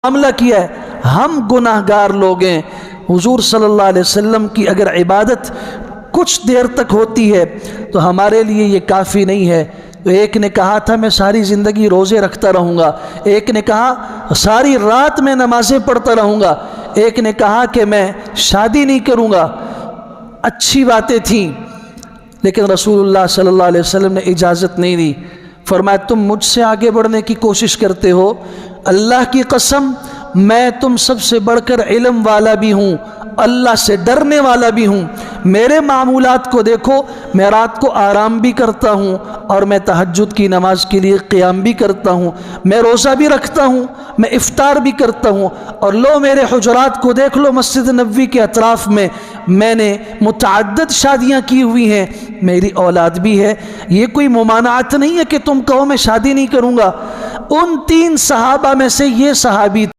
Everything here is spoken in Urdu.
معاملہ کیا ہے، ہم گناہگار لوگ ہیں۔ حضور صلی اللہ علیہ وسلم کی اگر عبادت کچھ دیر تک ہوتی ہے تو ہمارے لیے یہ کافی نہیں ہے۔ تو ایک نے کہا تھا میں ساری زندگی روزے رکھتا رہوں گا، ایک نے کہا ساری رات میں نمازیں پڑھتا رہوں گا، ایک نے کہا کہ میں شادی نہیں کروں گا۔ اچھی باتیں تھیں، لیکن رسول اللہ صلی اللہ علیہ وسلم نے اجازت نہیں دی۔ فرمایا تم مجھ سے آگے بڑھنے کی کوشش کرتے ہو، اللہ کی قسم میں تم سب سے بڑھ کر علم والا بھی ہوں، اللہ سے ڈرنے والا بھی ہوں۔ میرے معمولات کو دیکھو، میں رات کو آرام بھی کرتا ہوں اور میں تہجد کی نماز کے لیے قیام بھی کرتا ہوں، میں روزہ بھی رکھتا ہوں، میں افطار بھی کرتا ہوں، اور لو میرے حجرات کو دیکھ لو، مسجد نبوی کے اطراف میں نے متعدد شادیاں کی ہوئی ہیں، میری اولاد بھی ہے۔ یہ کوئی ممانعت نہیں ہے کہ تم کہو میں شادی نہیں کروں گا۔ ان 3 صحابہ میں سے یہ صحابی